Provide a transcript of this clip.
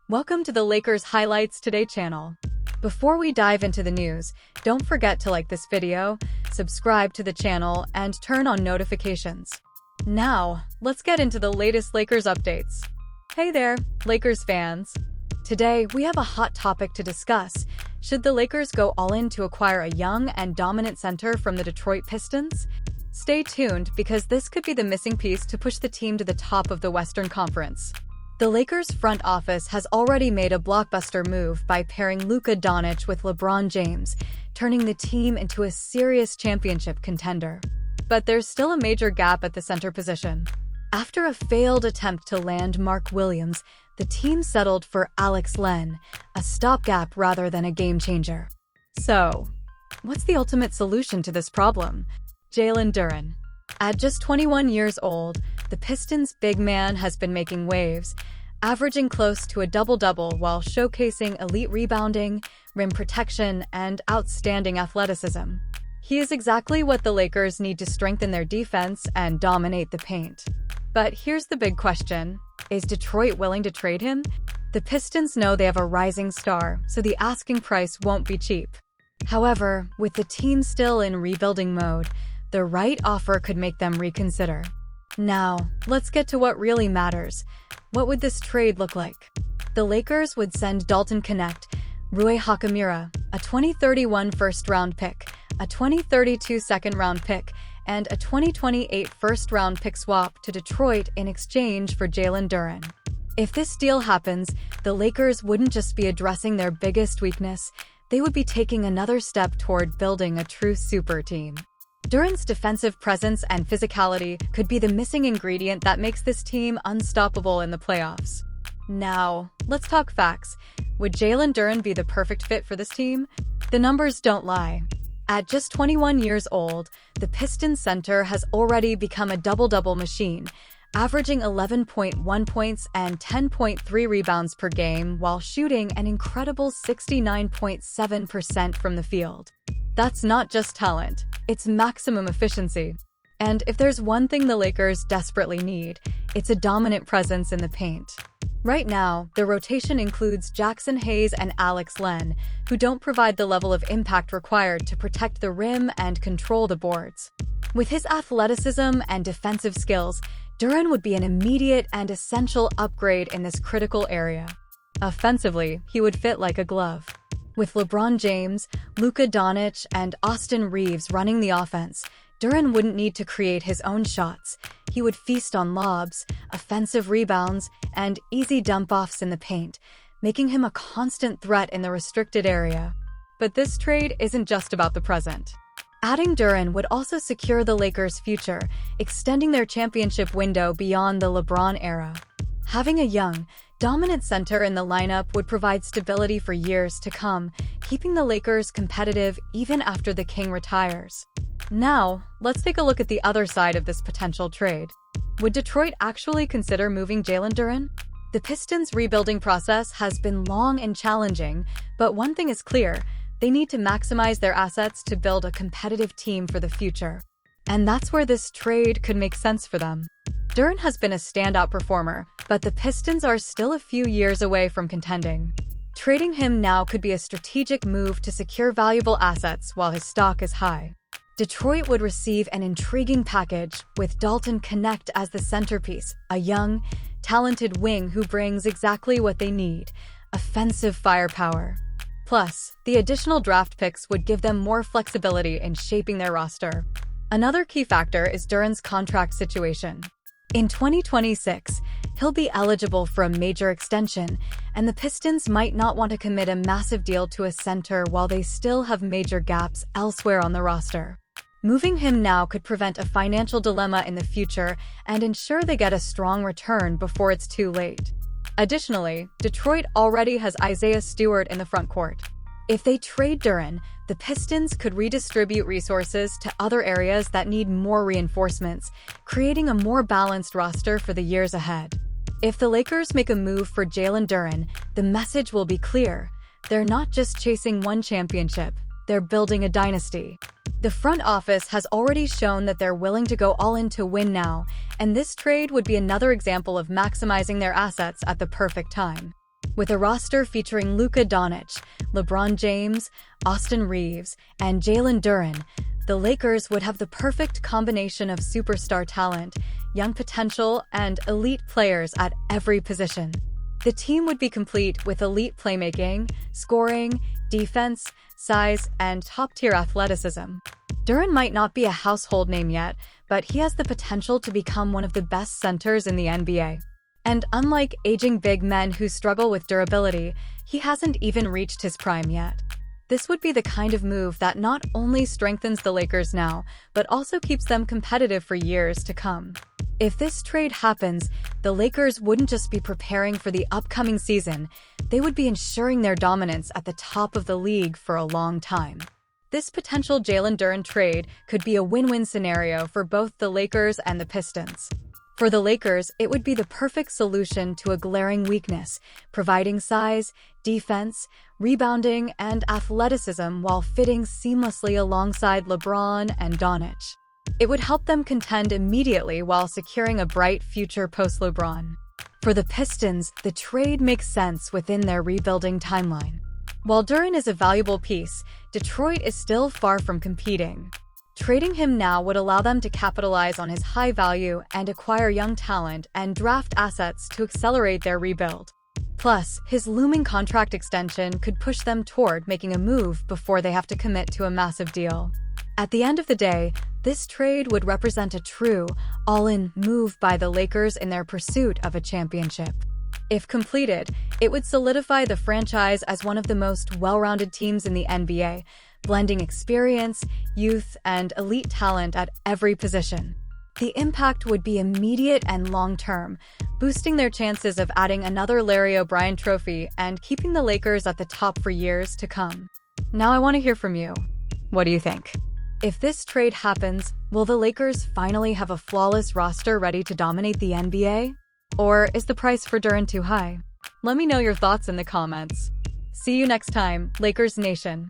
Welcome to the Lakers Highlights Today channel. Before we dive into the news, don't forget to like this video, subscribe to the channel, and turn on notifications. Now, let's get into the latest Lakers updates. Hey there, Lakers fans. Today, we have a hot topic to discuss. Should the Lakers go all in to acquire a young and dominant center from the Detroit Pistons? Stay tuned because this could be the missing piece to push the team to the top of the Western Conference. The Lakers front office has already made a blockbuster move by pairing Luka Doncic with LeBron James, turning the team into a serious championship contender. But there's still a major gap at the center position. After a failed attempt to land Mark Williams, the team settled for Alex Len, a stopgap rather than a game-changer. So, what's the ultimate solution to this problem? Jalen Duren. At just 21 years old, the Pistons' big man has been making waves, averaging close to a double-double while showcasing elite rebounding, rim protection, and outstanding athleticism. He is exactly what the Lakers need to strengthen their defense and dominate the paint. But here's the big question. Is Detroit willing to trade him? The Pistons know they have a rising star, so the asking price won't be cheap. However, with the team still in rebuilding mode, the right offer could make them reconsider. Now, let's get to what really matters. What would this trade look like? The Lakers would send Dalton Knecht, Rui Hachimura, a 2031 first-round pick, a 2032 second-round pick, and a 2028 first-round pick swap to Detroit in exchange for Jalen Duren. If this deal happens, the Lakers wouldn't just be addressing their biggest weakness, they would be taking another step toward building a true super team. Duren's defensive presence and physicality could be the missing ingredient that makes this team unstoppable in the playoffs. Now, let's talk facts. Would Jalen Duren be the perfect fit for this team? The numbers don't lie. At just 21 years old, the Pistons center has already become a double-double machine, averaging 11.1 points and 10.3 rebounds per game while shooting an incredible 69.7% from the field. That's not just talent, it's maximum efficiency. And if there's one thing the Lakers desperately need, it's a dominant presence in the paint. Right now, the rotation includes Jackson Hayes and Alex Len, who don't provide the level of impact required to protect the rim and control the boards. With his athleticism and defensive skills, Duren would be an immediate and essential upgrade in this critical area. Offensively, he would fit like a glove. With LeBron James, Luka Doncic, and Austin Reeves running the offense, Duren wouldn't need to create his own shots. He would feast on lobs, offensive rebounds, and easy dump-offs in the paint, making him a constant threat in the restricted area. But this trade isn't just about the present. Adding Duren would also secure the Lakers' future, extending their championship window beyond the LeBron era. Having a young, dominant center in the lineup would provide stability for years to come, keeping the Lakers competitive even after the King retires. Now, let's take a look at the other side of this potential trade. Would Detroit actually consider moving Jalen Duren? The Pistons' rebuilding process has been long and challenging, but one thing is clear: they need to maximize their assets to build a competitive team for the future. And that's where this trade could make sense for them. Duren has been a standout performer, but the Pistons are still a few years away from contending. Trading him now could be a strategic move to secure valuable assets while his stock is high. Detroit would receive an intriguing package with Dalton Knecht as the centerpiece, a young, talented wing who brings exactly what they need: offensive firepower. Plus, the additional draft picks would give them more flexibility in shaping their roster. Another key factor is Duren's contract situation. In 2026, he'll be eligible for a major extension, and the Pistons might not want to commit a massive deal to a center while they still have major gaps elsewhere on the roster. Moving him now could prevent a financial dilemma in the future and ensure they get a strong return before it's too late. Additionally, Detroit already has Isaiah Stewart in the front court. If they trade Duren, the Pistons could redistribute resources to other areas that need more reinforcements, creating a more balanced roster for the years ahead. If the Lakers make a move for Jalen Duren, the message will be clear: they're not just chasing one championship, they're building a dynasty. The front office has already shown that they're willing to go all in to win now, and this trade would be another example of maximizing their assets at the perfect time. With a roster featuring Luka Doncic, LeBron James, Austin Reeves, and Jalen Duren, the Lakers would have the perfect combination of superstar talent, young potential, and elite players at every position. The team would be complete with elite playmaking, scoring, defense, size, and top-tier athleticism. Duren might not be a household name yet, but he has the potential to become one of the best centers in the NBA. And unlike aging big men who struggle with durability, he hasn't even reached his prime yet. This would be the kind of move that not only strengthens the Lakers now, but also keeps them competitive for years to come. If this trade happens, the Lakers wouldn't just be preparing for the upcoming season, they would be ensuring their dominance at the top of the league for a long time. This potential Jalen Duren trade could be a win-win scenario for both the Lakers and the Pistons. For the Lakers, it would be the perfect solution to a glaring weakness, providing size, defense, rebounding, and athleticism while fitting seamlessly alongside LeBron and Doncic. It would help them contend immediately while securing a bright future post-LeBron. For the Pistons, the trade makes sense within their rebuilding timeline. While Duren is a valuable piece, Detroit is still far from competing. Trading him now would allow them to capitalize on his high value and acquire young talent and draft assets to accelerate their rebuild. Plus, his looming contract extension could push them toward making a move before they have to commit to a massive deal. At the end of the day, this trade would represent a true, all-in move by the Lakers in their pursuit of a championship. If completed, it would solidify the franchise as one of the most well-rounded teams in the NBA, blending experience, youth, and elite talent at every position. The impact would be immediate and long-term, boosting their chances of adding another Larry O'Brien trophy and keeping the Lakers at the top for years to come. Now I want to hear from you. What do you think? If this trade happens, will the Lakers finally have a flawless roster ready to dominate the NBA? Or is the price for Duren too high? Let me know your thoughts in the comments. See you next time, Lakers Nation.